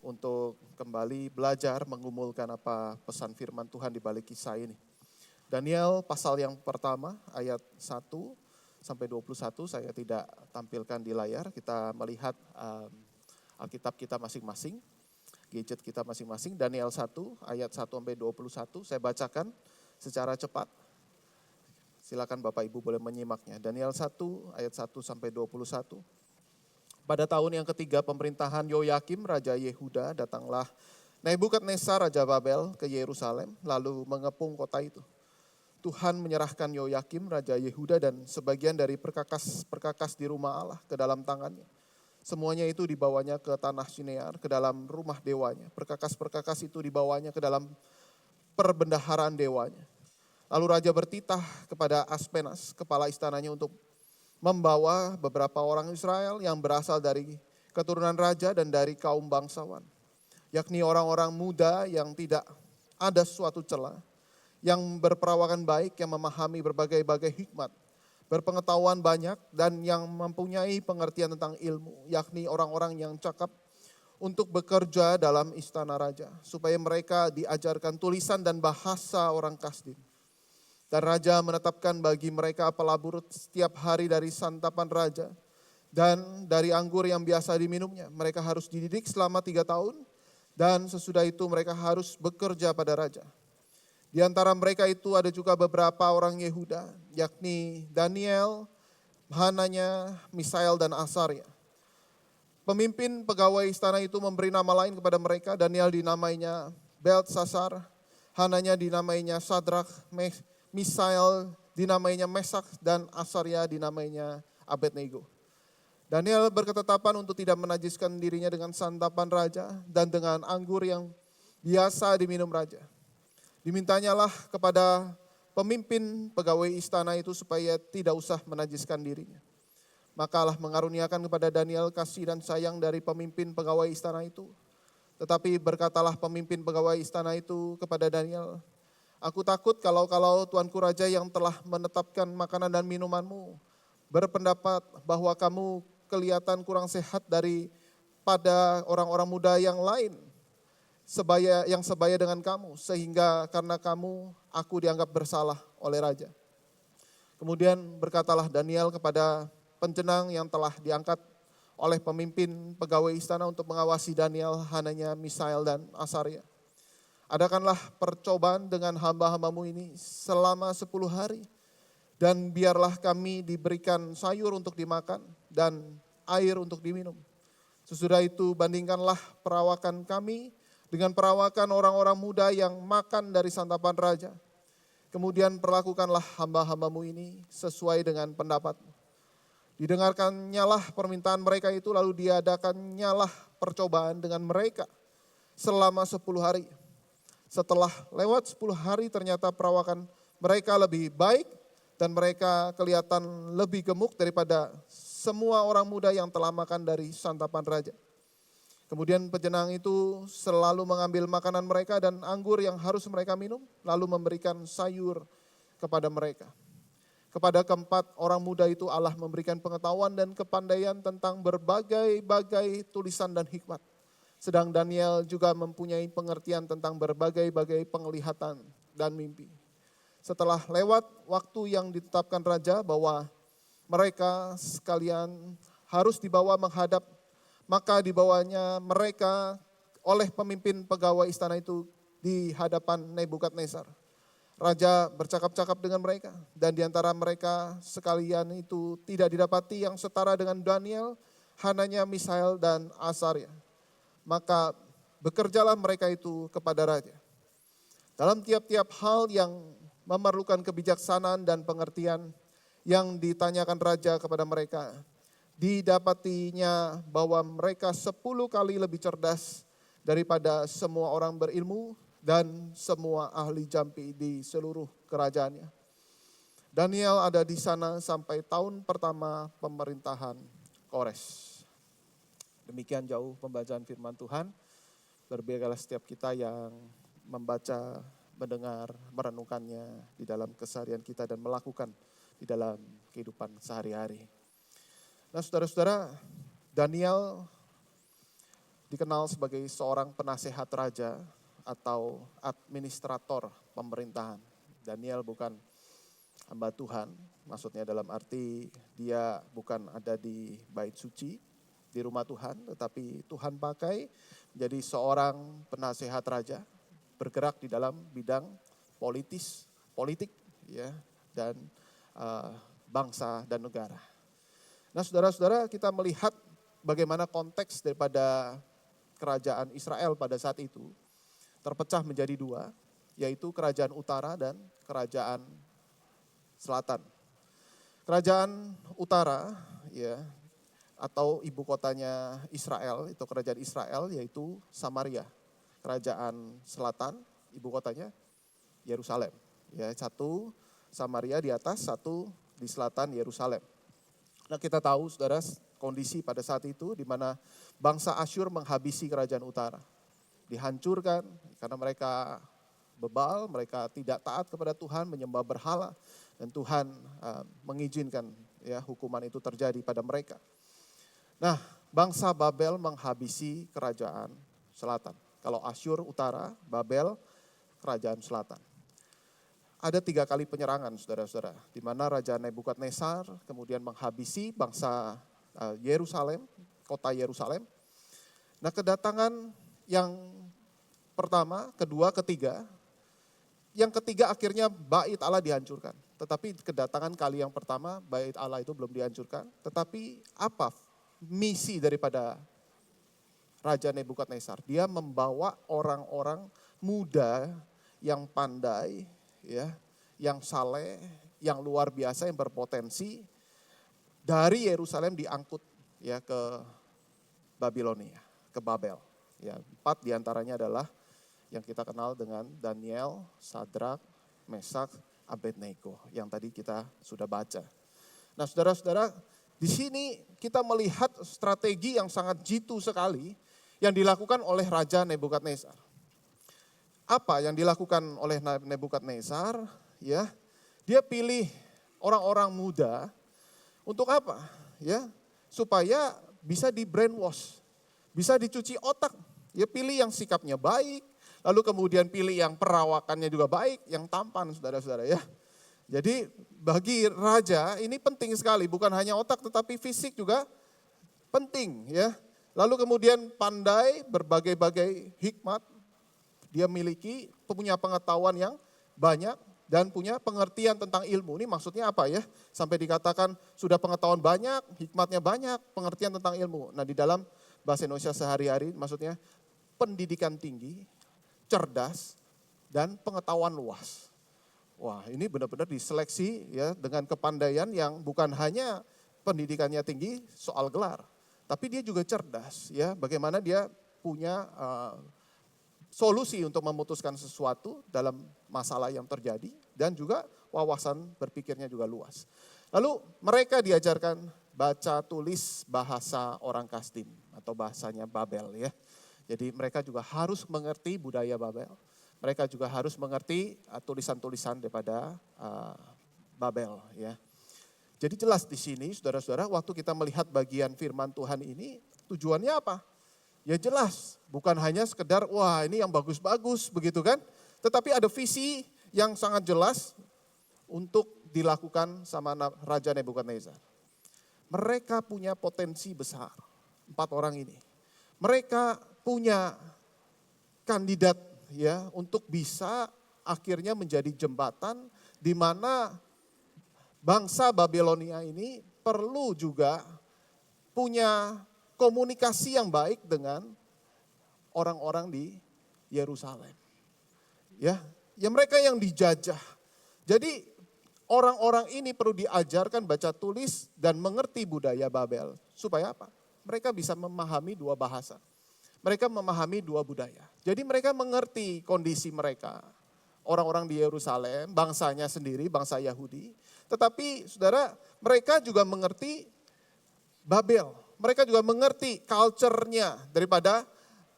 untuk kembali belajar mengumulkan apa pesan firman Tuhan di balik kisah ini. Daniel pasal yang pertama ayat 1 sampai 21 saya tidak tampilkan di layar. Kita melihat Alkitab kita masing-masing, gadget kita masing-masing. Daniel 1 ayat 1 sampai 21 saya bacakan secara cepat. Silakan Bapak Ibu boleh menyimaknya. Daniel 1 ayat 1 sampai 21. Pada tahun yang ketiga pemerintahan Yoyakim Raja Yehuda, datanglah Nebukadnezar Raja Babel ke Yerusalem lalu mengepung kota itu. Tuhan menyerahkan Yoyakim Raja Yehuda dan sebagian dari perkakas di rumah Allah ke dalam tangannya. Semuanya itu dibawanya ke tanah Sinear, ke dalam rumah dewanya. Perkakas-perkakas itu dibawanya ke dalam perbendaharaan dewanya. Lalu raja bertitah kepada Aspenas, kepala istananya, untuk membawa beberapa orang Israel yang berasal dari keturunan raja dan dari kaum bangsawan, yakni orang-orang muda yang tidak ada suatu celah, yang berperawakan baik, yang memahami berbagai-bagai hikmat, berpengetahuan banyak, dan yang mempunyai pengertian tentang ilmu, yakni orang-orang yang cakap untuk bekerja dalam istana raja, supaya mereka diajarkan tulisan dan bahasa orang Kasdim. Dan raja menetapkan bagi mereka pelabur setiap hari dari santapan raja dan dari anggur yang biasa diminumnya. Mereka harus dididik selama 3 tahun dan sesudah itu mereka harus bekerja pada raja. Di antara mereka itu ada juga beberapa orang Yehuda, yakni Daniel, Hananya, Misael, dan Asaria. Pemimpin pegawai istana itu memberi nama lain kepada mereka. Daniel dinamainya Beltsasar, Hananya dinamainya Sadrak, Misael dinamainya Mesak, dan Asaria dinamainya Abednego. Daniel berketetapan untuk tidak menajiskan dirinya dengan santapan raja dan dengan anggur yang biasa diminum raja. Dimintanyalah kepada pemimpin pegawai istana itu supaya tidak usah menajiskan dirinya. Maka Allah mengaruniakan kepada Daniel kasih dan sayang dari pemimpin pegawai istana itu. Tetapi berkatalah pemimpin pegawai istana itu kepada Daniel, "Aku takut kalau tuanku raja yang telah menetapkan makanan dan minumanmu berpendapat bahwa kamu kelihatan kurang sehat daripada orang-orang muda yang lain yang sebaya dengan kamu, sehingga karena kamu aku dianggap bersalah oleh raja." Kemudian berkatalah Daniel kepada penjenang yang telah diangkat oleh pemimpin pegawai istana untuk mengawasi Daniel, Hananya, Misael, dan Asaria, "Adakanlah percobaan dengan hamba-hambamu ini selama 10 hari. Dan biarlah kami diberikan sayur untuk dimakan dan air untuk diminum. Sesudah itu bandingkanlah perawakan kami dengan perawakan orang-orang muda yang makan dari santapan raja. Kemudian perlakukanlah hamba-hambamu ini sesuai dengan pendapatmu." Didengarkannyalah permintaan mereka itu, lalu diadakannyalah percobaan dengan mereka selama 10 hari. Setelah lewat 10 hari ternyata perawakan mereka lebih baik dan mereka kelihatan lebih gemuk daripada semua orang muda yang telah makan dari santapan raja. Kemudian penjenang itu selalu mengambil makanan mereka dan anggur yang harus mereka minum, lalu memberikan sayur kepada mereka. Kepada keempat orang muda itu Allah memberikan pengetahuan dan kepandaian tentang berbagai-bagai tulisan dan hikmat. Sedang Daniel juga mempunyai pengertian tentang berbagai-bagai penglihatan dan mimpi. Setelah lewat waktu yang ditetapkan raja bahwa mereka sekalian harus dibawa menghadap, maka dibawanya mereka oleh pemimpin pegawai istana itu di hadapan Nebukadnezar. Raja bercakap-cakap dengan mereka, dan di antara mereka sekalian itu tidak didapati yang setara dengan Daniel, Hananya, Misael, dan Asaria. Maka bekerjalah mereka itu kepada raja. Dalam tiap-tiap hal yang memerlukan kebijaksanaan dan pengertian yang ditanyakan raja kepada mereka, didapatinya bahwa mereka 10 kali lebih cerdas daripada semua orang berilmu dan semua ahli jampi di seluruh kerajaannya. Daniel ada di sana sampai tahun pertama pemerintahan Kores. Demikian jauh pembacaan firman Tuhan. Berbahagialah setiap kita yang membaca, mendengar, merenungkannya di dalam keseharian kita dan melakukan di dalam kehidupan sehari-hari. Nah saudara-saudara, Daniel dikenal sebagai seorang penasehat raja atau administrator pemerintahan. Daniel bukan hamba Tuhan, maksudnya dalam arti dia bukan ada di bait suci, di rumah Tuhan, tetapi Tuhan pakai menjadi seorang penasehat raja, bergerak di dalam bidang politik ya, dan bangsa dan negara. Nah saudara-saudara, kita melihat bagaimana konteks daripada kerajaan Israel pada saat itu terpecah menjadi dua, yaitu kerajaan utara dan kerajaan selatan. Kerajaan utara ya, atau ibu kotanya Israel, itu kerajaan Israel yaitu Samaria. Kerajaan selatan ibu kotanya Yerusalem. Ya, satu Samaria di atas, satu di selatan Yerusalem. Nah kita tahu saudara kondisi pada saat itu di mana bangsa Asyur menghabisi kerajaan utara. Dihancurkan karena mereka bebal, mereka tidak taat kepada Tuhan, menyembah berhala. Dan Tuhan mengizinkan ya hukuman itu terjadi pada mereka. Nah bangsa Babel menghabisi kerajaan selatan. Kalau Asyur utara, Babel kerajaan selatan. Ada 3 kali penyerangan saudara-saudara, di mana Raja Nebukadnezar kemudian menghabisi bangsa Yerusalem, kota Yerusalem. Nah kedatangan yang pertama, kedua, ketiga, yang ketiga akhirnya bait Allah dihancurkan. Tetapi kedatangan kali yang pertama bait Allah itu belum dihancurkan. Tetapi apa misi daripada Raja Nebukadnezar? Dia membawa orang-orang muda yang pandai, ya, yang saleh, yang luar biasa, yang berpotensi dari Yerusalem diangkut ya ke Babilonia, ke Babel. Ya, 4 diantaranya adalah yang kita kenal dengan Daniel, Sadrak, Mesak, Abednego yang tadi kita sudah baca. Nah saudara-saudara, di sini kita melihat strategi yang sangat jitu sekali yang dilakukan oleh Raja Nebukadnezar. Apa yang dilakukan oleh Nebukadnezar? Ya, dia pilih orang-orang muda untuk apa? Ya, supaya bisa di brainwash, bisa dicuci otak. Ya pilih yang sikapnya baik, lalu kemudian pilih yang perawakannya juga baik, yang tampan saudara-saudara ya. Jadi bagi raja ini penting sekali, bukan hanya otak tetapi fisik juga penting ya. Lalu kemudian pandai berbagai-bagai hikmat, dia miliki, punya pengetahuan yang banyak dan punya pengertian tentang ilmu. Ini maksudnya apa ya? Sampai dikatakan sudah pengetahuan banyak, hikmatnya banyak, pengertian tentang ilmu. Nah di dalam bahasa Indonesia sehari-hari maksudnya pendidikan tinggi, cerdas, dan pengetahuan luas. Wah ini benar-benar diseleksi ya dengan kepandaian yang bukan hanya pendidikannya tinggi soal gelar. Tapi dia juga cerdas ya, bagaimana dia punya solusi untuk memutuskan sesuatu dalam masalah yang terjadi. Dan juga wawasan berpikirnya juga luas. Lalu mereka diajarkan baca tulis bahasa orang Kasdim atau bahasanya Babel ya. Jadi mereka juga harus mengerti budaya Babel. Mereka juga harus mengerti tulisan-tulisan daripada Babel ya. Jadi jelas di sini saudara-saudara waktu kita melihat bagian firman Tuhan ini tujuannya apa? Ya jelas bukan hanya sekedar wah ini yang bagus-bagus begitu kan. Tetapi ada visi yang sangat jelas untuk dilakukan sama Raja Nebukadnezar. Mereka punya potensi besar, 4 orang ini. Mereka punya kandidat ya untuk bisa akhirnya menjadi jembatan di mana bangsa Babilonia ini perlu juga punya komunikasi yang baik dengan orang-orang di Yerusalem. Ya mereka yang dijajah. Jadi orang-orang ini perlu diajarkan baca tulis dan mengerti budaya Babel. Supaya apa? Mereka bisa memahami 2 bahasa. Mereka memahami 2 budaya. Jadi mereka mengerti kondisi mereka. Orang-orang di Yerusalem, bangsanya sendiri, bangsa Yahudi. Tetapi saudara, mereka juga mengerti Babel. Mereka juga mengerti culture-nya daripada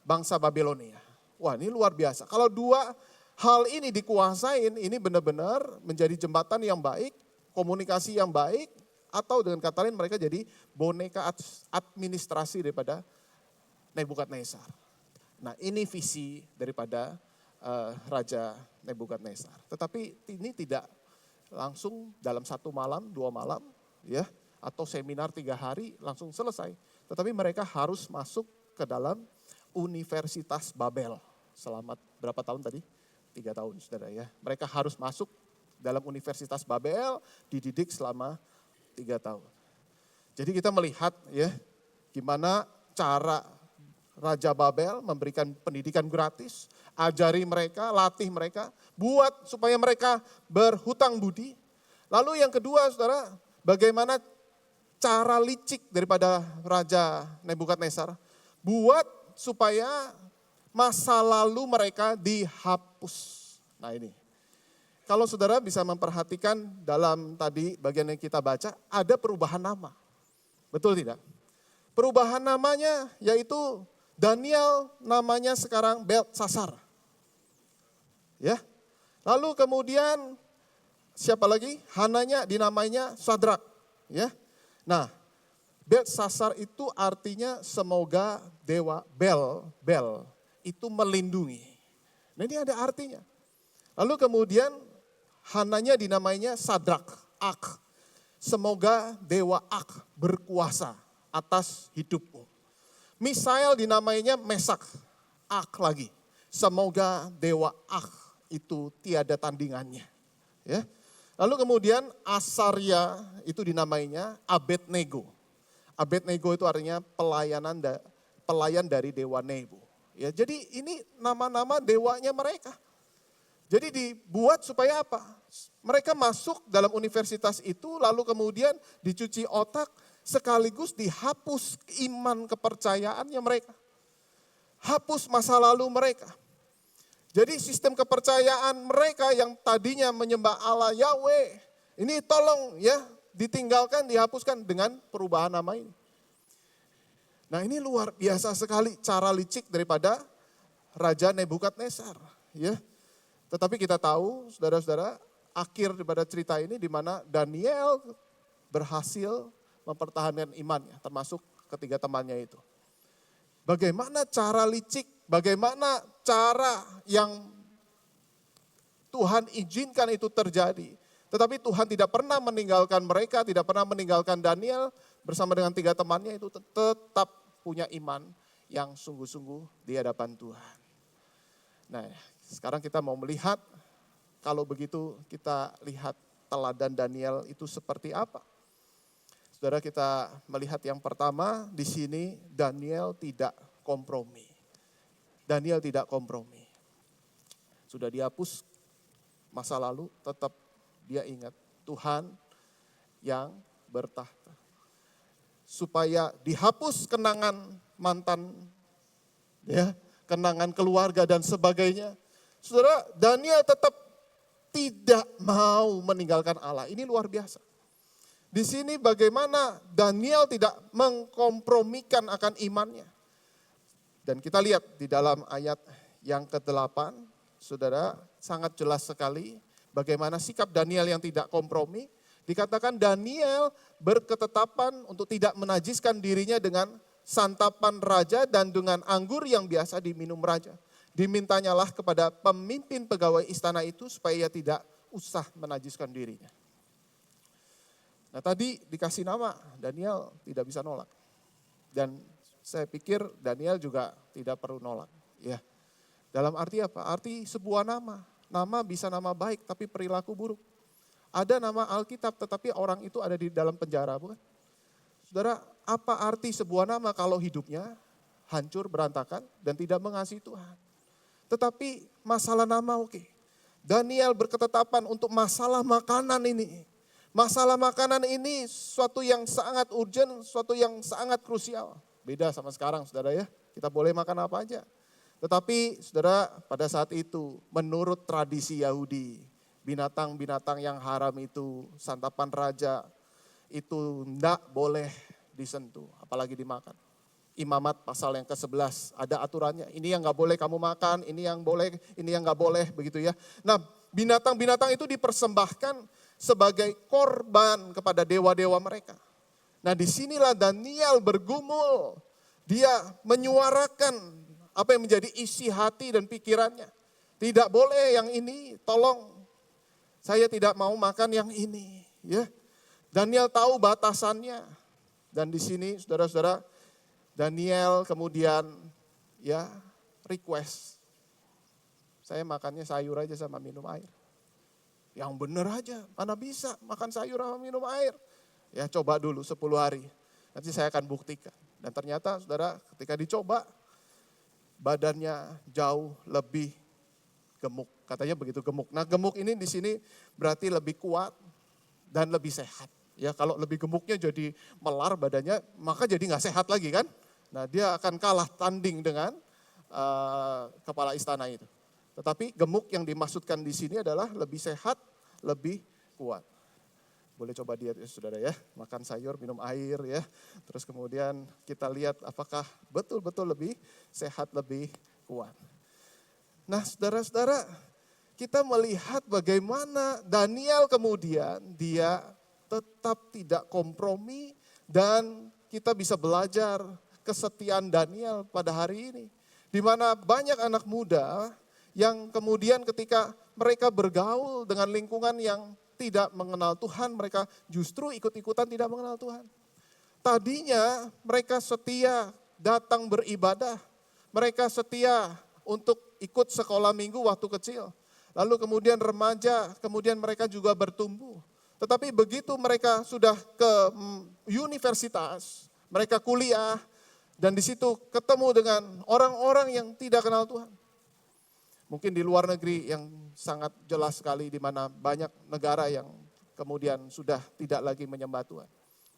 bangsa Babilonia. Wah ini luar biasa. Kalau 2 hal ini dikuasain, ini benar-benar menjadi jembatan yang baik, komunikasi yang baik, atau dengan kata lain mereka jadi boneka administrasi daripada Nebukadnezar. Nah, ini visi daripada Raja Nebukadnezar. Tetapi ini tidak langsung dalam 1 malam, 2 malam, ya, atau seminar 3 hari langsung selesai. Tetapi mereka harus masuk ke dalam Universitas Babel. Selama berapa tahun tadi? 3 tahun, saudara ya. Mereka harus masuk dalam Universitas Babel, dididik selama 3 tahun. Jadi kita melihat ya, gimana cara Raja Babel memberikan pendidikan gratis, ajari mereka, latih mereka, buat supaya mereka berhutang budi. Lalu yang kedua, saudara, bagaimana cara licik daripada Raja Nebukadnezar, buat supaya masa lalu mereka dihapus. Nah ini, kalau saudara bisa memperhatikan dalam tadi bagian yang kita baca, ada perubahan nama. Betul tidak? Perubahan namanya yaitu Daniel namanya sekarang Beltsasar. Ya. Lalu kemudian siapa lagi? Hananya dinamainya Sadrak, ya. Nah, Beltsasar itu artinya semoga dewa Bel itu melindungi. Nah, ini ada artinya. Lalu kemudian Hananya dinamainya Sadrak, Ak. Semoga dewa Ak berkuasa atas hidupmu. Misael dinamainya Mesak, Ak lagi. Semoga dewa Ak itu tiada tandingannya. Ya. Lalu kemudian Asarya itu dinamainya Abednego. Abednego itu artinya pelayan dari dewa Nebo. Ya, jadi ini nama-nama dewanya mereka. Jadi dibuat supaya apa? Mereka masuk dalam universitas itu lalu kemudian dicuci otak, sekaligus dihapus iman kepercayaannya mereka. Hapus masa lalu mereka. Jadi sistem kepercayaan mereka yang tadinya menyembah Allah Yahweh, ini tolong ya ditinggalkan, dihapuskan dengan perubahan nama ini. Nah ini luar biasa sekali cara licik daripada Raja Nebukadnezar. Ya. Tetapi kita tahu saudara-saudara akhir daripada cerita ini di mana Daniel berhasil mempertahankan imannya, termasuk ketiga temannya itu. Bagaimana cara licik, bagaimana cara yang Tuhan izinkan itu terjadi. Tetapi Tuhan tidak pernah meninggalkan mereka, tidak pernah meninggalkan Daniel bersama dengan 3 temannya itu tetap punya iman yang sungguh-sungguh di hadapan Tuhan. Nah, sekarang kita mau melihat, kalau begitu kita lihat teladan Daniel itu seperti apa. Saudara, kita melihat yang pertama di sini Daniel tidak kompromi. Daniel tidak kompromi. Sudah dihapus masa lalu, tetap dia ingat Tuhan yang bertahta. Supaya dihapus kenangan mantan, ya, kenangan keluarga dan sebagainya. Saudara, Daniel tetap tidak mau meninggalkan Allah. Ini luar biasa. Di sini bagaimana Daniel tidak mengkompromikan akan imannya. Dan kita lihat di dalam ayat yang ke-8, saudara, sangat jelas sekali bagaimana sikap Daniel yang tidak kompromi. Dikatakan Daniel berketetapan untuk tidak menajiskan dirinya dengan santapan raja dan dengan anggur yang biasa diminum raja. Dimintanyalah kepada pemimpin pegawai istana itu supaya ia tidak usah menajiskan dirinya. Nah tadi dikasih nama, Daniel tidak bisa nolak. Dan saya pikir Daniel juga tidak perlu nolak. Ya. Dalam arti apa? Arti sebuah nama. Nama bisa nama baik tapi perilaku buruk. Ada nama Alkitab tetapi orang itu ada di dalam penjara, bukan? Saudara, apa arti sebuah nama kalau hidupnya hancur, berantakan dan tidak mengasihi Tuhan? Tetapi masalah nama oke. Daniel berketetapan untuk masalah makanan ini. Masalah makanan ini suatu yang sangat urgent, suatu yang sangat krusial. Beda sama sekarang saudara ya, kita boleh makan apa aja. Tetapi saudara pada saat itu menurut tradisi Yahudi, binatang-binatang yang haram itu, santapan raja itu tidak boleh disentuh, apalagi dimakan. Imamat pasal yang ke-11 ada aturannya, ini yang gak boleh kamu makan, ini yang boleh, ini yang gak boleh begitu ya. Nah binatang-binatang itu dipersembahkan sebagai korban kepada dewa-dewa mereka. Nah disinilah Daniel bergumul. Dia menyuarakan apa yang menjadi isi hati dan pikirannya. Tidak boleh yang ini, tolong saya tidak mau makan yang ini. Ya, Daniel tahu batasannya. Dan di sini saudara-saudara, Daniel kemudian ya request. Saya makannya sayur aja sama minum air. Yang bener aja, mana bisa makan sayur sama minum air. Ya coba dulu 10 hari, nanti saya akan buktikan. Dan ternyata saudara ketika dicoba, badannya jauh lebih gemuk. Katanya begitu gemuk. Nah gemuk ini di sini berarti lebih kuat dan lebih sehat. Ya kalau lebih gemuknya jadi melar badannya, maka jadi nggak sehat lagi kan. Nah dia akan kalah tanding dengan kepala istana itu. Tetapi gemuk yang dimaksudkan di sini adalah lebih sehat, lebih kuat. Boleh coba diet ya saudara ya, makan sayur, minum air ya. Terus kemudian kita lihat apakah betul-betul lebih sehat, lebih kuat. Nah saudara-saudara, kita melihat bagaimana Daniel kemudian dia tetap tidak kompromi dan kita bisa belajar kesetiaan Daniel pada hari ini. Di mana banyak anak muda yang kemudian ketika mereka bergaul dengan lingkungan yang tidak mengenal Tuhan, mereka justru ikut-ikutan tidak mengenal Tuhan. Tadinya mereka setia datang beribadah, mereka setia untuk ikut sekolah minggu waktu kecil. Lalu kemudian remaja, kemudian mereka juga bertumbuh. Tetapi begitu mereka sudah ke universitas, mereka kuliah, dan di situ ketemu dengan orang-orang yang tidak kenal Tuhan. Mungkin di luar negeri yang sangat jelas sekali di mana banyak negara yang kemudian sudah tidak lagi menyembah Tuhan.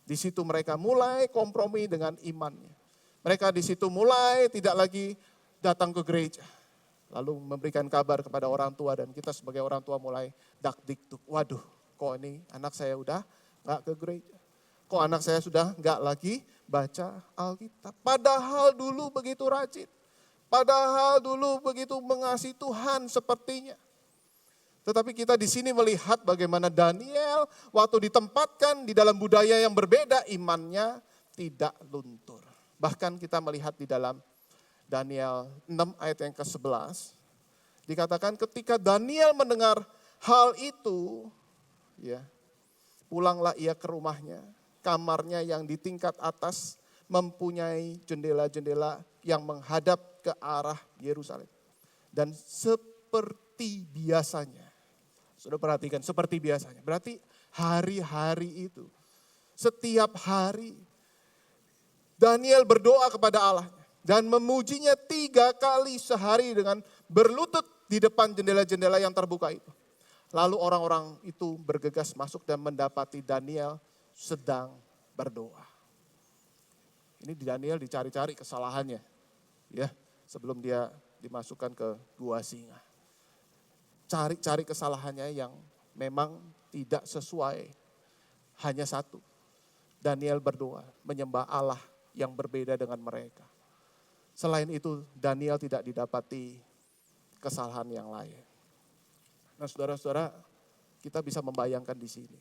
Di situ mereka mulai kompromi dengan imannya. Mereka di situ mulai tidak lagi datang ke gereja. Lalu memberikan kabar kepada orang tua dan kita sebagai orang tua mulai dak-dikduk. Waduh, kok ini anak saya udah gak ke gereja. Kok anak saya sudah gak lagi baca Alkitab. Padahal dulu begitu rajin. Padahal dulu begitu mengasihi Tuhan sepertinya. Tetapi kita di sini melihat bagaimana Daniel waktu ditempatkan di dalam budaya yang berbeda, imannya tidak luntur. Bahkan kita melihat di dalam Daniel 6 ayat yang ke-11. Dikatakan ketika Daniel mendengar hal itu, ya, pulanglah ia ke rumahnya. Kamarnya yang di tingkat atas mempunyai jendela-jendela yang menghadap ke arah Yerusalem. Dan seperti biasanya, sudah perhatikan seperti biasanya. Berarti hari-hari itu, setiap hari Daniel berdoa kepada Allah dan memujinya 3 kali sehari dengan berlutut di depan jendela-jendela yang terbuka itu. Lalu orang-orang itu bergegas masuk dan mendapati Daniel sedang berdoa. Ini Daniel dicari-cari kesalahannya, ya, sebelum dia dimasukkan ke gua singa. Cari-cari kesalahannya yang memang tidak sesuai. Hanya satu, Daniel berdoa, menyembah Allah yang berbeda dengan mereka. Selain itu, Daniel tidak didapati kesalahan yang lain. Nah, saudara-saudara, kita bisa membayangkan di sini.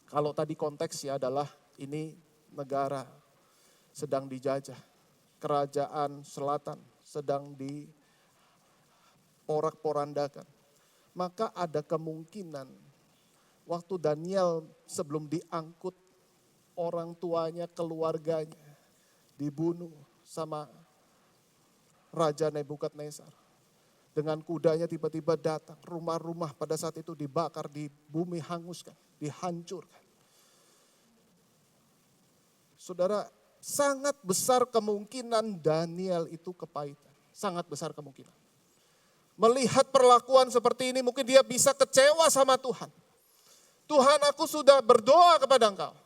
Kalau tadi konteksnya adalah ini negara sedang dijajah, kerajaan selatan sedang diporak-porandakan. Maka ada kemungkinan waktu Daniel sebelum diangkut orang tuanya, keluarganya dibunuh sama Raja Nebukadnezar. Dengan kudanya tiba-tiba datang, rumah-rumah pada saat itu dibakar, di bumi hanguskan, dihancurkan. Saudara, sangat besar kemungkinan Daniel itu kepahitan. Sangat besar kemungkinan. Melihat perlakuan seperti ini mungkin dia bisa kecewa sama Tuhan. Tuhan, aku sudah berdoa kepada Engkau.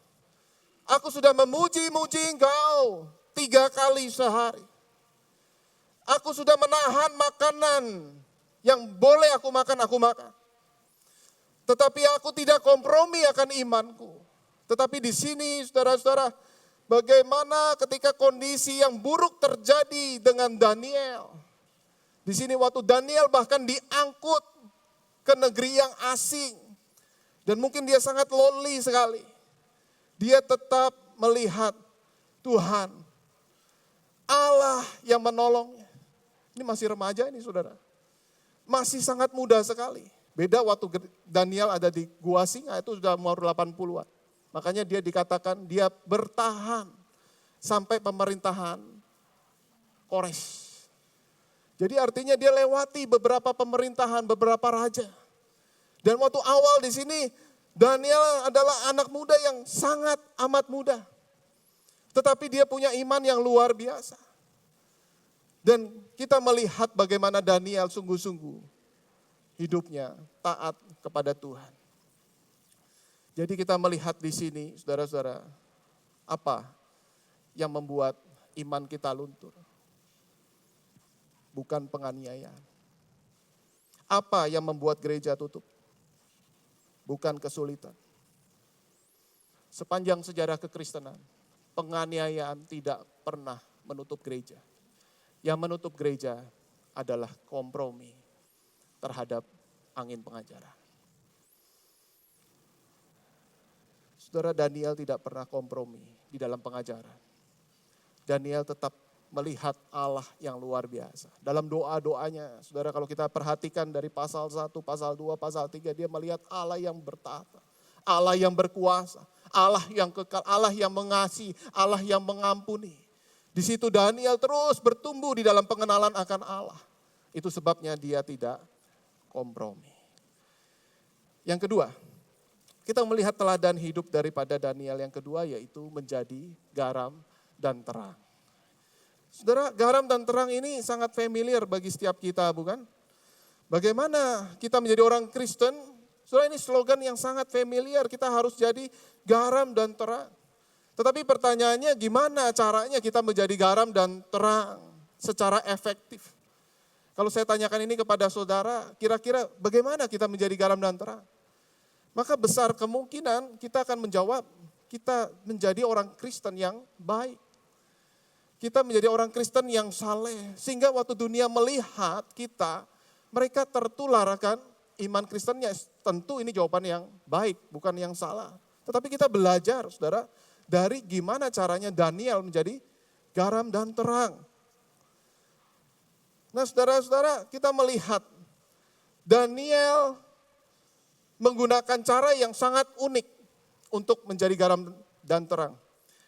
Aku sudah memuji-muji Engkau 3 kali sehari. Aku sudah menahan makanan yang boleh aku makan. Tetapi aku tidak kompromi akan imanku. Tetapi di sini saudara-saudara, bagaimana ketika kondisi yang buruk terjadi dengan Daniel. Di sini waktu Daniel bahkan diangkut ke negeri yang asing. Dan mungkin dia sangat lonely sekali. Dia tetap melihat Tuhan. Allah yang menolongnya. Ini masih remaja ini saudara. Masih sangat muda sekali. Beda waktu Daniel ada di gua singa itu sudah umur 80-an. Makanya dia dikatakan dia bertahan sampai pemerintahan Kores. Jadi artinya dia lewati beberapa pemerintahan, beberapa raja. Dan waktu awal di sini Daniel adalah anak muda yang sangat amat muda. Tetapi dia punya iman yang luar biasa. Dan kita melihat bagaimana Daniel sungguh-sungguh hidupnya taat kepada Tuhan. Jadi kita melihat di sini, saudara-saudara, apa yang membuat iman kita luntur? Bukan penganiayaan. Apa yang membuat gereja tutup? Bukan kesulitan. Sepanjang sejarah kekristenan, penganiayaan tidak pernah menutup gereja. Yang menutup gereja adalah kompromi terhadap angin pengajaran. Saudara, Daniel tidak pernah kompromi di dalam pengajaran. Daniel tetap melihat Allah yang luar biasa. Dalam doa-doanya, saudara kalau kita perhatikan dari pasal 1, pasal 2, pasal 3, dia melihat Allah yang bertata, Allah yang berkuasa, Allah yang kekal, Allah yang mengasihi, Allah yang mengampuni. Di situ Daniel terus bertumbuh di dalam pengenalan akan Allah. Itu sebabnya dia tidak kompromi. Yang kedua, kita melihat teladan hidup daripada Daniel yang kedua yaitu menjadi garam dan terang. Saudara, garam dan terang ini sangat familiar bagi setiap kita, bukan? Bagaimana kita menjadi orang Kristen? Saudara, ini slogan yang sangat familiar, kita harus jadi garam dan terang. Tetapi pertanyaannya gimana caranya kita menjadi garam dan terang secara efektif? Kalau saya tanyakan ini kepada saudara, kira-kira bagaimana kita menjadi garam dan terang? Maka besar kemungkinan kita akan menjawab, kita menjadi orang Kristen yang baik. Kita menjadi orang Kristen yang saleh. Sehingga waktu dunia melihat kita, mereka tertular akan iman Kristennya. Tentu ini jawaban yang baik, bukan yang salah. Tetapi kita belajar, saudara, dari gimana caranya Daniel menjadi garam dan terang. Nah saudara-saudara, kita melihat Daniel menggunakan cara yang sangat unik untuk menjadi garam dan terang.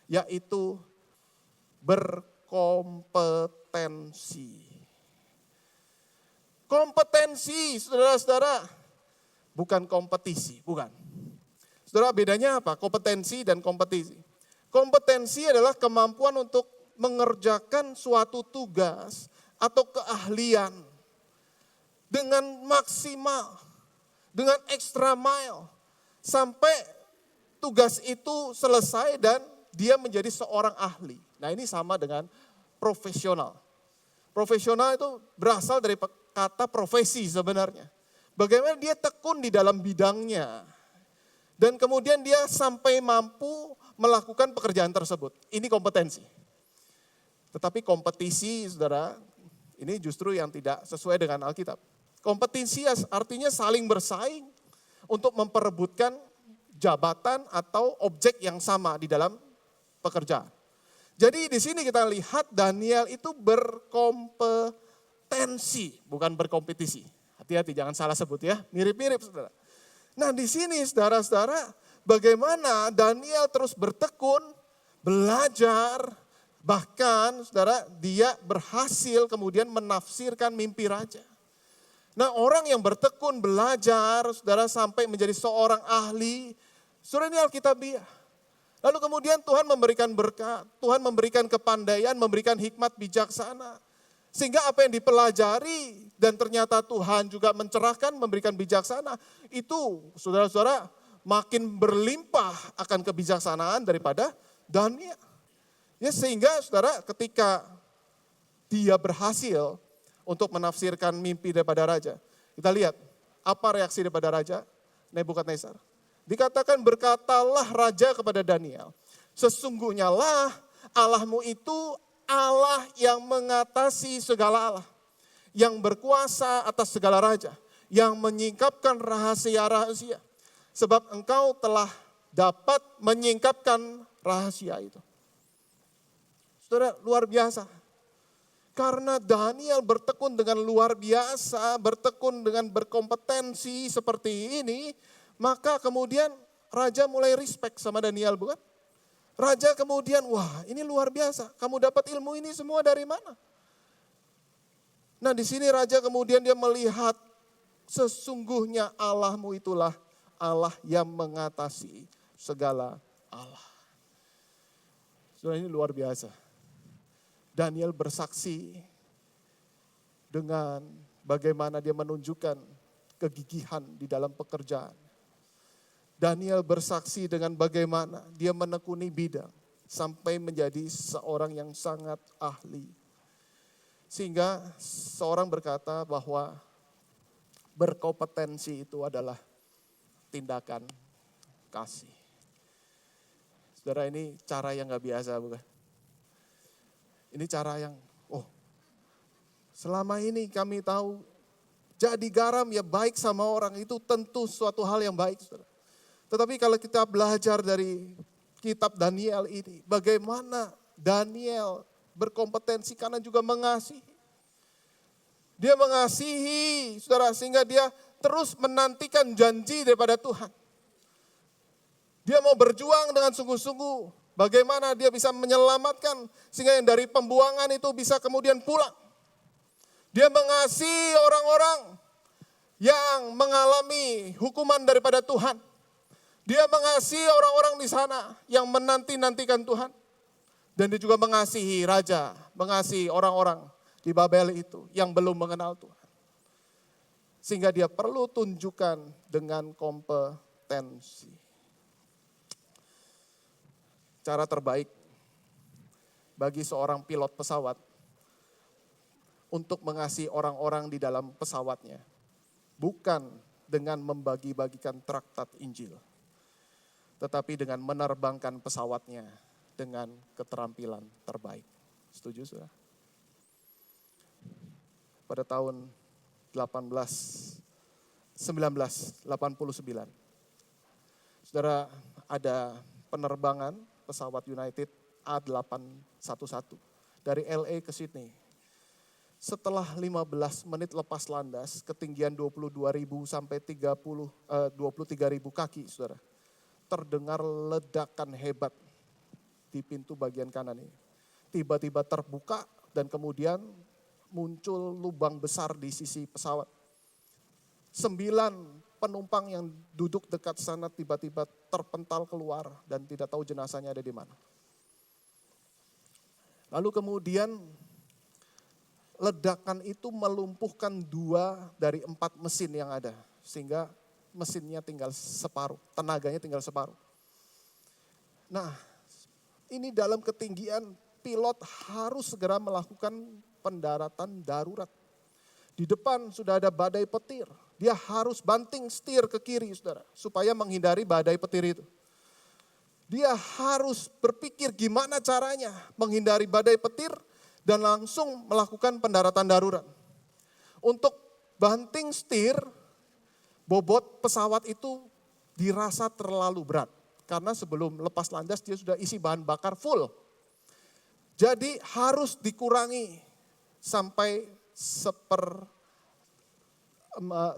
Yaitu berkompetensi. Kompetensi, saudara-saudara, bukan kompetisi, bukan. Saudara, bedanya apa? Kompetensi dan kompetisi. Kompetensi adalah kemampuan untuk mengerjakan suatu tugas atau keahlian dengan maksimal, dengan extra mile, sampai tugas itu selesai dan dia menjadi seorang ahli. Nah ini sama dengan profesional. Profesional itu berasal dari kata profesi sebenarnya. Bagaimana dia tekun di dalam bidangnya. Dan kemudian dia sampai mampu melakukan pekerjaan tersebut. Ini kompetensi. Tetapi kompetisi, saudara, ini justru yang tidak sesuai dengan Alkitab. Kompetisi artinya saling bersaing untuk memperebutkan jabatan atau objek yang sama di dalam pekerjaan. Jadi di sini kita lihat Daniel itu berkompetensi, bukan berkompetisi. Hati-hati jangan salah sebut ya, mirip-mirip saudara. Nah di sini saudara-saudara, bagaimana Daniel terus bertekun, belajar, bahkan saudara dia berhasil kemudian menafsirkan mimpi raja. Nah orang yang bertekun, belajar, saudara sampai menjadi seorang ahli, saudara ini Alkitabiah. Lalu kemudian Tuhan memberikan berkat, Tuhan memberikan kepandaian, memberikan hikmat bijaksana. Sehingga apa yang dipelajari dan ternyata Tuhan juga mencerahkan, memberikan bijaksana. Itu saudara-saudara makin berlimpah akan kebijaksanaan daripada Daniel. Ya sehingga saudara ketika dia berhasil untuk menafsirkan mimpi daripada raja. Kita lihat apa reaksi daripada raja Nebukadnezar. Dikatakan berkatalah raja kepada Daniel. Sesungguhnya lah Allahmu itu Allah yang mengatasi segala Allah, yang berkuasa atas segala raja, yang menyingkapkan rahasia-rahasia. Sebab engkau telah dapat menyingkapkan rahasia itu. Saudara, luar biasa. Karena Daniel bertekun dengan luar biasa, bertekun dengan berkompetensi seperti ini, maka kemudian raja mulai respect sama Daniel, bukan? Raja kemudian, wah ini luar biasa, kamu dapat ilmu ini semua dari mana? Nah di sini raja kemudian dia melihat sesungguhnya Allahmu itulah Allah yang mengatasi segala Allah. Saudara, ini luar biasa. Daniel bersaksi dengan bagaimana dia menunjukkan kegigihan di dalam pekerjaan. Daniel bersaksi dengan bagaimana dia menekuni bidang sampai menjadi seorang yang sangat ahli. Sehingga seorang berkata bahwa berkompetensi itu adalah tindakan kasih. Saudara, ini cara yang gak biasa, bukan? Ini cara yang, selama ini kami tahu jadi garam ya baik sama orang itu tentu suatu hal yang baik. Saudara. Tetapi kalau kita belajar dari kitab Daniel ini, bagaimana Daniel berkompetensi karena juga mengasihi. Dia mengasihi, saudara, sehingga dia terus menantikan janji daripada Tuhan. Dia mau berjuang dengan sungguh-sungguh. Bagaimana dia bisa menyelamatkan sehingga yang dari pembuangan itu bisa kemudian pulang. Dia mengasihi orang-orang yang mengalami hukuman daripada Tuhan. Dia mengasihi orang-orang di sana yang menanti-nantikan Tuhan. Dan dia juga mengasihi raja, mengasihi orang-orang di Babel itu yang belum mengenal Tuhan. Sehingga dia perlu tunjukkan dengan kompetensi. Cara terbaik bagi seorang pilot pesawat untuk mengasihi orang-orang di dalam pesawatnya. Bukan dengan membagi-bagikan traktat Injil. Tetapi dengan menerbangkan pesawatnya dengan keterampilan terbaik. Setuju, saudara? Pada tahun 1989, saudara, ada penerbangan pesawat United A811 dari LA ke Sydney. Setelah 15 menit lepas landas, ketinggian 22.000 sampai 23.000 kaki, saudara. Terdengar ledakan hebat di pintu bagian kanan ini. Tiba-tiba terbuka dan kemudian muncul lubang besar di sisi pesawat. 9 penumpang yang duduk dekat sana tiba-tiba terpental keluar dan tidak tahu jenazahnya ada di mana. Lalu kemudian ledakan itu melumpuhkan 2 dari 4 mesin yang ada. Sehingga mesinnya tinggal separuh, tenaganya tinggal separuh. Nah, ini dalam ketinggian pilot harus segera melakukan pendaratan darurat. Di depan sudah ada badai petir. Dia harus banting setir ke kiri, saudara, supaya menghindari badai petir itu. Dia harus berpikir gimana caranya menghindari badai petir dan langsung melakukan pendaratan darurat. Untuk banting setir, bobot pesawat itu dirasa terlalu berat. Karena sebelum lepas landas dia sudah isi bahan bakar full. Jadi harus dikurangi sampai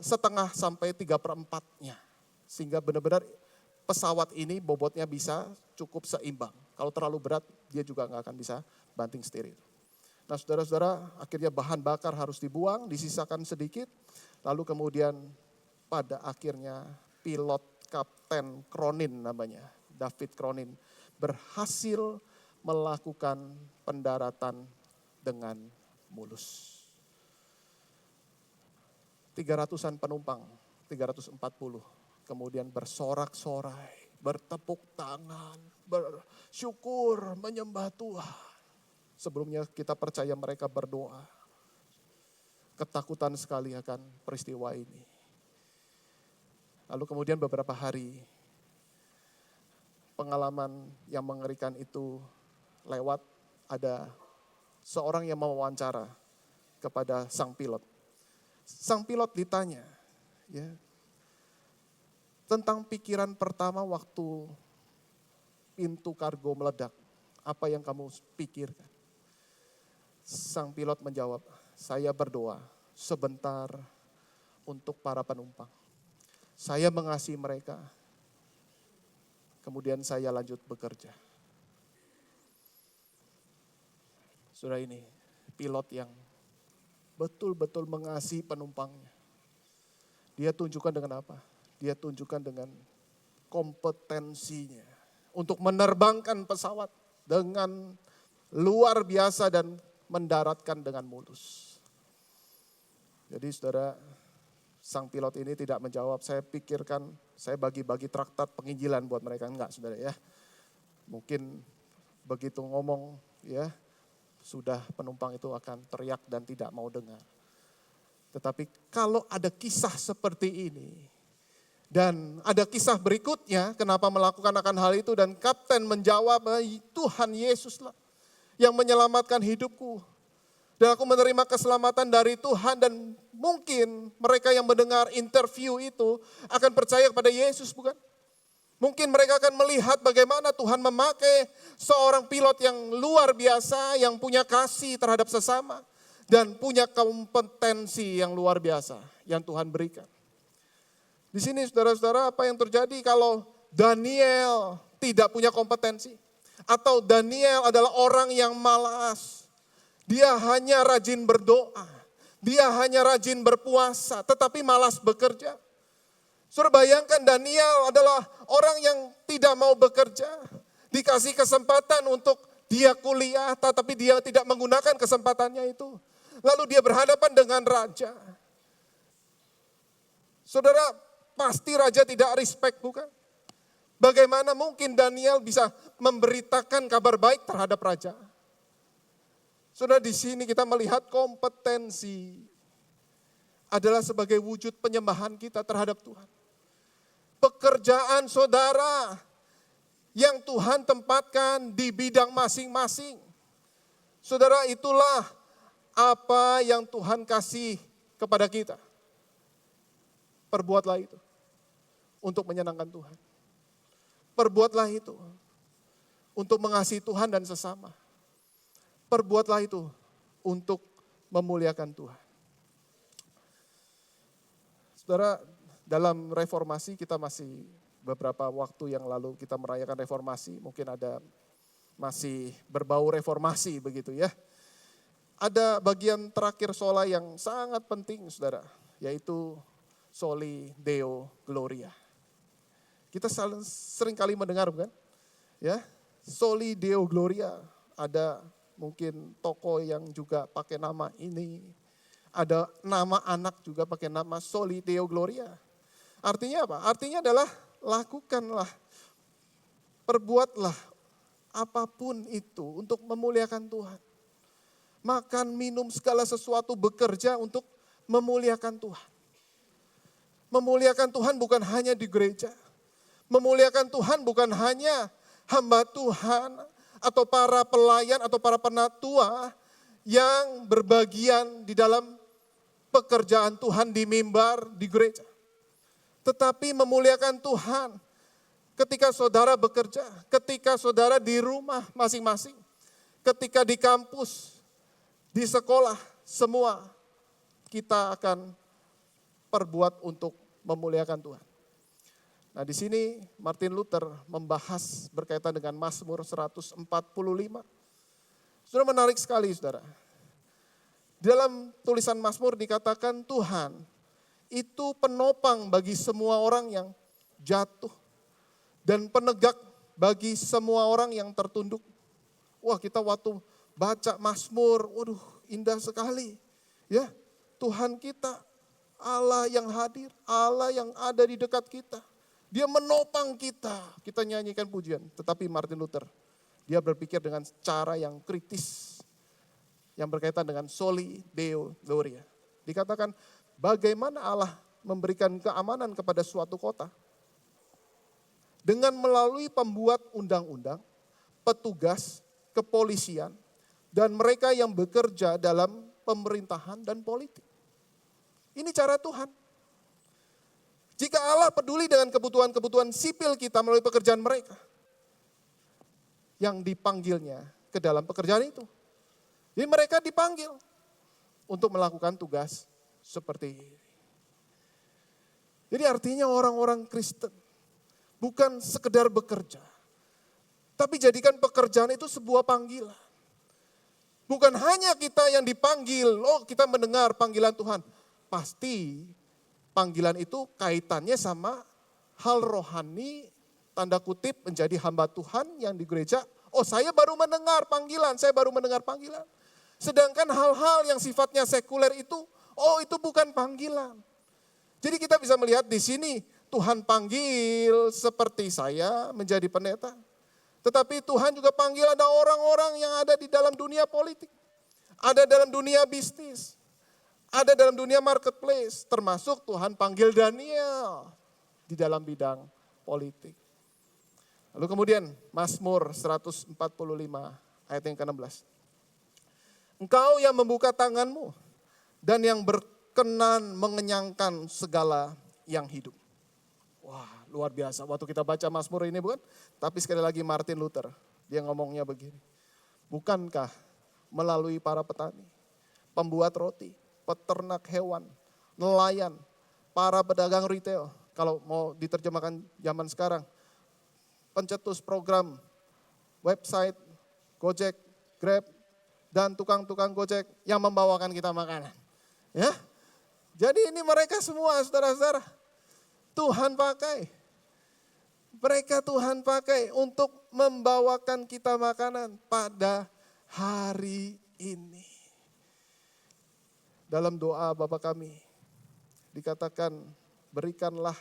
setengah sampai 3/4-nya. Sehingga benar-benar pesawat ini bobotnya bisa cukup seimbang. Kalau terlalu berat dia juga nggak akan bisa banting setir itu. Nah saudara-saudara, akhirnya bahan bakar harus dibuang, disisakan sedikit. Lalu kemudian pada akhirnya pilot Kapten Cronin namanya, David Cronin, berhasil melakukan pendaratan dengan mulus. 300-an penumpang, 340, kemudian bersorak-sorai, bertepuk tangan, bersyukur, menyembah Tuhan. Sebelumnya kita percaya mereka berdoa. Ketakutan sekali akan peristiwa ini. Lalu kemudian beberapa hari, pengalaman yang mengerikan itu lewat, ada seorang yang mewawancara kepada sang pilot. Sang pilot ditanya, ya, tentang pikiran pertama waktu pintu kargo meledak. Apa yang kamu pikirkan? Sang pilot menjawab, saya berdoa sebentar untuk para penumpang. Saya mengasihi mereka, kemudian saya lanjut bekerja. Saudara, ini pilot yang betul-betul mengasihi penumpangnya. Dia tunjukkan dengan apa? Dia tunjukkan dengan kompetensinya untuk menerbangkan pesawat dengan luar biasa dan mendaratkan dengan mulus. Jadi saudara, sang pilot ini tidak menjawab, saya pikirkan, saya bagi-bagi traktat penginjilan buat mereka. Enggak saudara ya. Mungkin begitu ngomong ya, sudah penumpang itu akan teriak dan tidak mau dengar. Tetapi kalau ada kisah seperti ini, dan ada kisah berikutnya kenapa melakukan akan hal itu, dan kapten menjawab, Tuhan Yesuslah yang menyelamatkan hidupku. Dan aku menerima keselamatan dari Tuhan, dan mungkin mereka yang mendengar interview itu akan percaya kepada Yesus, bukan? Mungkin mereka akan melihat bagaimana Tuhan memakai seorang pilot yang luar biasa, yang punya kasih terhadap sesama, dan punya kompetensi yang luar biasa yang Tuhan berikan. Di sini saudara-saudara, apa yang terjadi kalau Daniel tidak punya kompetensi? Atau Daniel adalah orang yang malas. Dia hanya rajin berdoa. Dia hanya rajin berpuasa, tetapi malas bekerja. Saudara, bayangkan Daniel adalah orang yang tidak mau bekerja. Dikasih kesempatan untuk dia kuliah, tetapi dia tidak menggunakan kesempatannya itu. Lalu dia berhadapan dengan raja. Saudara, pasti raja tidak respect, bukan? Bagaimana mungkin Daniel bisa memberitakan kabar baik terhadap raja? Saudara, di sini kita melihat kompetensi adalah sebagai wujud penyembahan kita terhadap Tuhan. Pekerjaan saudara yang Tuhan tempatkan di bidang masing-masing. Saudara, itulah apa yang Tuhan kasih kepada kita. Perbuatlah itu untuk menyenangkan Tuhan. Perbuatlah itu untuk mengasihi Tuhan dan sesama. Perbuatlah itu untuk memuliakan Tuhan. Saudara, dalam reformasi kita masih beberapa waktu yang lalu kita merayakan reformasi. Mungkin ada masih berbau reformasi begitu ya. Ada bagian terakhir sola yang sangat penting saudara. Yaitu Soli Deo Gloria. Kita sering kali mendengar bukan? Ya, Soli Deo Gloria. Ada mungkin toko yang juga pakai nama ini. Ada nama anak juga pakai nama Soli Deo Gloria. Artinya apa? Artinya adalah lakukanlah, perbuatlah apapun itu untuk memuliakan Tuhan. Makan, minum, segala sesuatu bekerja untuk memuliakan Tuhan. Memuliakan Tuhan bukan hanya di gereja. Memuliakan Tuhan bukan hanya hamba Tuhan atau para pelayan atau para penatua yang berbagian di dalam pekerjaan Tuhan di mimbar, di gereja. Tetapi memuliakan Tuhan ketika saudara bekerja, ketika saudara di rumah masing-masing, ketika di kampus, di sekolah, semua kita akan perbuat untuk memuliakan Tuhan. Nah, di sini Martin Luther membahas berkaitan dengan Mazmur 145. Sudah menarik sekali, saudara. Dalam tulisan Mazmur dikatakan Tuhan itu penopang bagi semua orang yang jatuh dan penegak bagi semua orang yang tertunduk. Wah, kita waktu baca Mazmur, waduh, indah sekali. Ya, Tuhan kita, Allah yang hadir, Allah yang ada di dekat kita. Dia menopang kita. Kita nyanyikan pujian. Tetapi Martin Luther, dia berpikir dengan cara yang kritis. Yang berkaitan dengan Soli Deo Gloria. Dikatakan bagaimana Allah memberikan keamanan kepada suatu kota. Dengan melalui pembuat undang-undang, petugas, kepolisian, dan mereka yang bekerja dalam pemerintahan dan politik. Ini cara Tuhan. Jika Allah peduli dengan kebutuhan-kebutuhan sipil kita melalui pekerjaan mereka, yang dipanggilnya ke dalam pekerjaan itu. Jadi mereka dipanggil untuk melakukan tugas seperti ini. Jadi artinya orang-orang Kristen bukan sekedar bekerja, tapi jadikan pekerjaan itu sebuah panggilan. Bukan hanya kita yang dipanggil, kita mendengar panggilan Tuhan. Pasti panggilan itu kaitannya sama hal rohani, tanda kutip menjadi hamba Tuhan yang di gereja. Saya baru mendengar panggilan, Sedangkan hal-hal yang sifatnya sekuler itu, itu bukan panggilan. Jadi kita bisa melihat di sini Tuhan panggil seperti saya menjadi pendeta. Tetapi Tuhan juga panggil ada orang-orang yang ada di dalam dunia politik. Ada dalam dunia bisnis. Ada dalam dunia marketplace. Termasuk Tuhan panggil Daniel di dalam bidang politik. Lalu kemudian Mazmur 145 ayat yang ke-16. Engkau yang membuka tanganmu dan yang berkenan mengenyangkan segala yang hidup. Wah, luar biasa. Waktu kita baca Mazmur ini bukan? Tapi sekali lagi Martin Luther, dia ngomongnya begini. Bukankah melalui para petani, pembuat roti, peternak hewan, nelayan, para pedagang retail, kalau mau diterjemahkan zaman sekarang, pencetus program, website, Gojek, Grab, dan tukang-tukang Gojek yang membawakan kita makanan. Ya, jadi ini mereka semua saudara-saudara, Tuhan pakai. Mereka Tuhan pakai untuk membawakan kita makanan pada hari ini. Dalam doa Bapa kami dikatakan, berikanlah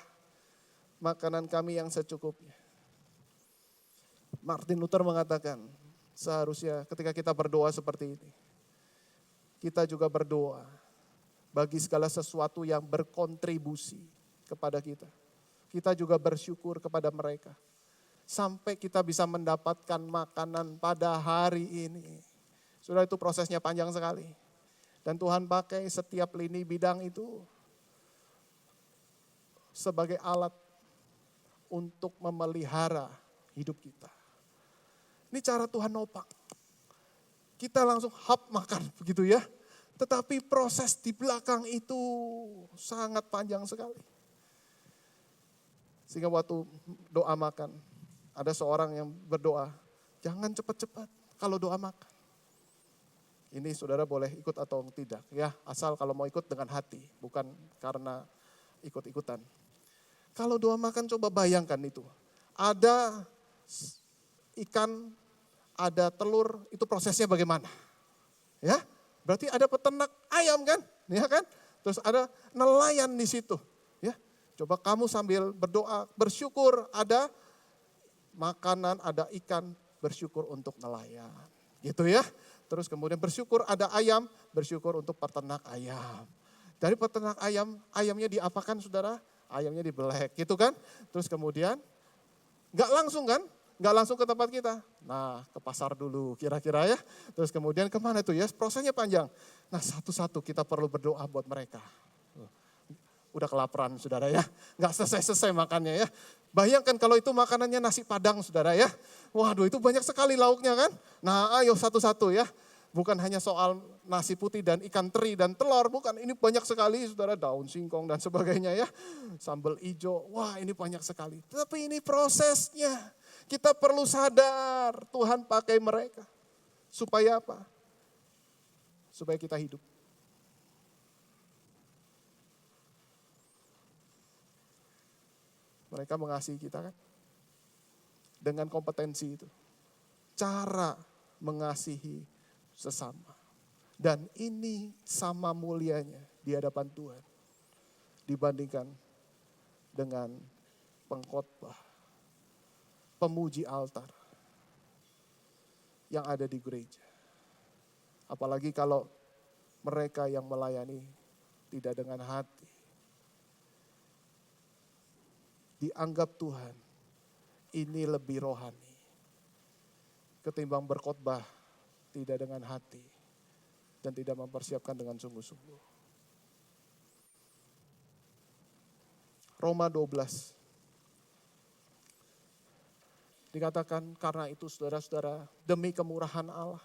makanan kami yang secukupnya. Martin Luther mengatakan, seharusnya ketika kita berdoa seperti ini, kita juga berdoa bagi segala sesuatu yang berkontribusi kepada kita. Kita juga bersyukur kepada mereka. Sampai kita bisa mendapatkan makanan pada hari ini. Sudah itu prosesnya panjang sekali. Dan Tuhan pakai setiap lini bidang itu sebagai alat untuk memelihara hidup kita. Ini cara Tuhan nopang. Kita langsung makan begitu ya. Tetapi proses di belakang itu sangat panjang sekali. Sehingga waktu doa makan, ada seorang yang berdoa, jangan cepat-cepat kalau doa makan. Ini saudara boleh ikut atau tidak ya, asal kalau mau ikut dengan hati, bukan karena ikut-ikutan. Kalau doa makan coba bayangkan itu. Ada ikan, ada telur, itu prosesnya bagaimana? Ya, berarti ada peternak ayam kan? Ya kan? Terus ada nelayan di situ. Ya, coba kamu sambil berdoa, bersyukur ada makanan, ada ikan, bersyukur untuk nelayan. Gitu ya. Terus kemudian bersyukur ada ayam, bersyukur untuk peternak ayam. Dari peternak ayam, ayamnya diapakan saudara? Ayamnya dibelek gitu kan. Terus kemudian gak langsung kan? Gak langsung ke tempat kita. Nah, ke pasar dulu kira-kira ya. Terus kemudian kemana tuh ya? Prosesnya panjang. Nah, satu-satu kita perlu berdoa buat mereka. Udah kelaparan saudara ya. Gak selesai-selesai makannya ya. Bayangkan kalau itu makanannya nasi padang saudara ya. Waduh, itu banyak sekali lauknya kan. Nah, ayo satu-satu ya. Bukan hanya soal nasi putih dan ikan teri dan telur, bukan. Ini banyak sekali saudara, daun singkong dan sebagainya ya. Sambal hijau, wah ini banyak sekali. Tapi ini prosesnya. Kita perlu sadar Tuhan pakai mereka. Supaya apa? Supaya kita hidup. Mereka mengasihi kita kan. Dengan kompetensi itu. Cara mengasihi sesama. Dan ini sama mulianya di hadapan Tuhan. Dibandingkan dengan pengkhotbah, pemuji altar yang ada di gereja. Apalagi kalau mereka yang melayani tidak dengan hati. Dianggap Tuhan ini lebih rohani ketimbang berkhotbah tidak dengan hati dan tidak mempersiapkan dengan sungguh-sungguh. Roma 12 dikatakan karena itu saudara-saudara demi kemurahan Allah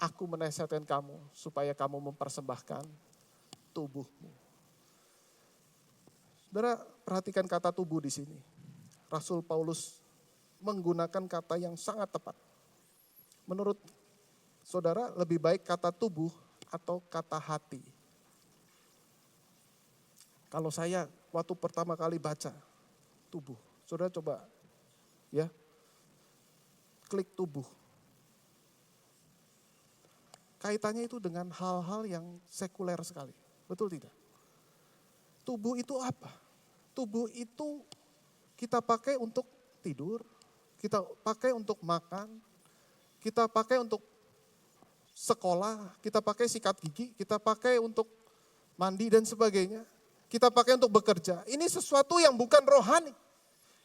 Aku menasihatkan kamu supaya kamu mempersembahkan tubuhmu. Saudara, perhatikan kata tubuh di sini. Rasul Paulus menggunakan kata yang sangat tepat. Menurut saudara, lebih baik kata tubuh atau kata hati? Kalau saya waktu pertama kali baca tubuh, saudara coba ya, klik tubuh. Kaitannya itu dengan hal-hal yang sekuler sekali. Betul tidak? Tubuh itu apa? Tubuh itu kita pakai untuk tidur, kita pakai untuk makan, kita pakai untuk sekolah, kita pakai sikat gigi, kita pakai untuk mandi dan sebagainya. Kita pakai untuk bekerja. Ini sesuatu yang bukan rohani.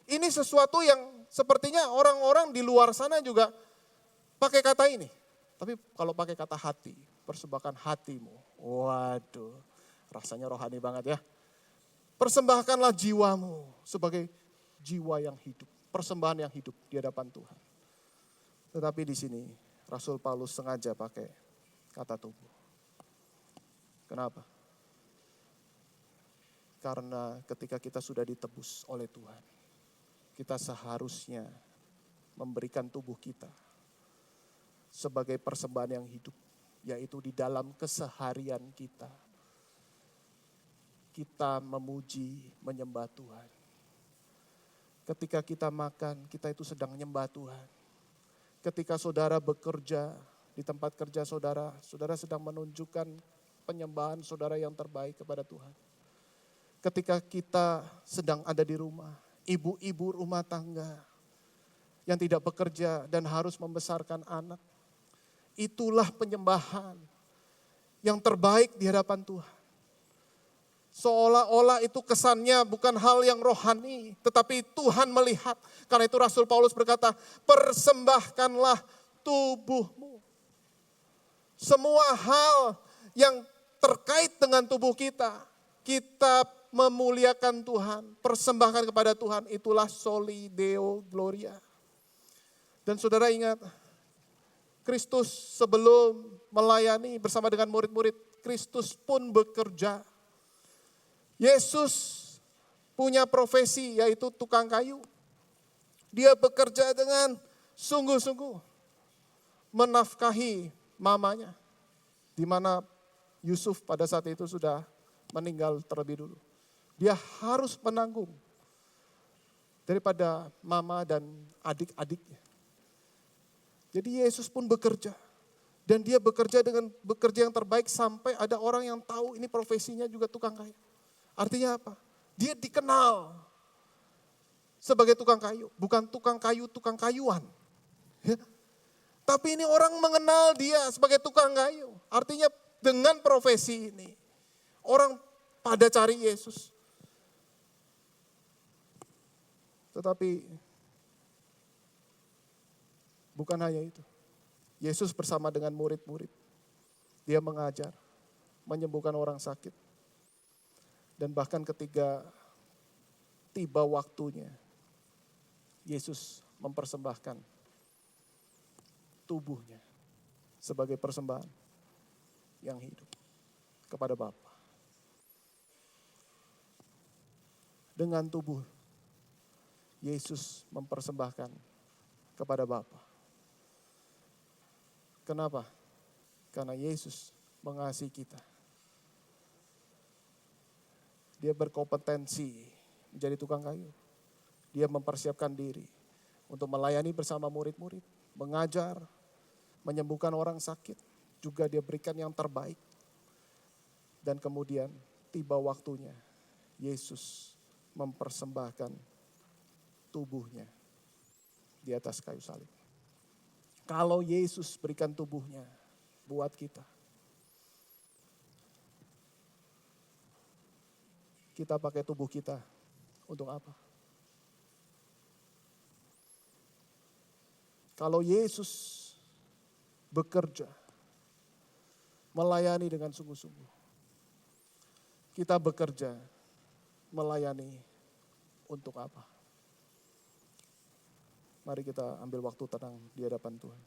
Ini sesuatu yang sepertinya orang-orang di luar sana juga pakai kata ini. Tapi kalau pakai kata hati, persembahkan hatimu. Waduh, rasanya rohani banget ya. Persembahkanlah jiwamu sebagai jiwa yang hidup. Persembahan yang hidup di hadapan Tuhan. Tetapi di sini Rasul Paulus sengaja pakai kata tubuh. Kenapa? Karena ketika kita sudah ditebus oleh Tuhan, kita seharusnya memberikan tubuh kita sebagai persembahan yang hidup, yaitu di dalam keseharian kita. Kita memuji, menyembah Tuhan. Ketika kita makan, kita itu sedang menyembah Tuhan. Ketika saudara bekerja di tempat kerja saudara, saudara sedang menunjukkan penyembahan saudara yang terbaik kepada Tuhan. Ketika kita sedang ada di rumah, ibu-ibu rumah tangga yang tidak bekerja dan harus membesarkan anak, itulah penyembahan yang terbaik di hadapan Tuhan. Seolah-olah itu kesannya bukan hal yang rohani, tetapi Tuhan melihat. Karena itu Rasul Paulus berkata, persembahkanlah tubuhmu. Semua hal yang terkait dengan tubuh kita, kita memuliakan Tuhan, persembahkan kepada Tuhan, itulah soli deo gloria. Dan saudara ingat, Kristus sebelum melayani bersama dengan murid-murid, Kristus pun bekerja. Yesus punya profesi yaitu tukang kayu. Dia bekerja dengan sungguh-sungguh menafkahi mamanya. Di mana Yusuf pada saat itu sudah meninggal terlebih dulu. Dia harus menanggung daripada mama dan adik-adiknya. Jadi Yesus pun bekerja. Dan dia bekerja dengan bekerja yang terbaik sampai ada orang yang tahu ini profesinya juga tukang kayu. Artinya apa? Dia dikenal sebagai tukang kayu. Bukan tukang kayu, tukang kayuan. Ya. Tapi ini orang mengenal dia sebagai tukang kayu. Artinya dengan profesi ini, orang pada cari Yesus. Tetapi bukan hanya itu. Yesus bersama dengan murid-murid. Dia mengajar, menyembuhkan orang sakit. Dan bahkan ketika tiba waktunya, Yesus mempersembahkan tubuhnya sebagai persembahan yang hidup kepada Bapa. Dengan tubuh, Yesus mempersembahkan kepada Bapa. Kenapa? Karena Yesus mengasihi kita. Dia berkompetensi menjadi tukang kayu. Dia mempersiapkan diri untuk melayani bersama murid-murid, mengajar, menyembuhkan orang sakit. Juga dia berikan yang terbaik. Dan kemudian tiba waktunya Yesus mempersembahkan tubuhnya di atas kayu salib. Kalau Yesus berikan tubuhnya buat kita, kita pakai tubuh kita untuk apa? Kalau Yesus bekerja, melayani dengan sungguh-sungguh, kita bekerja, melayani untuk apa? Mari kita ambil waktu tenang di hadapan Tuhan.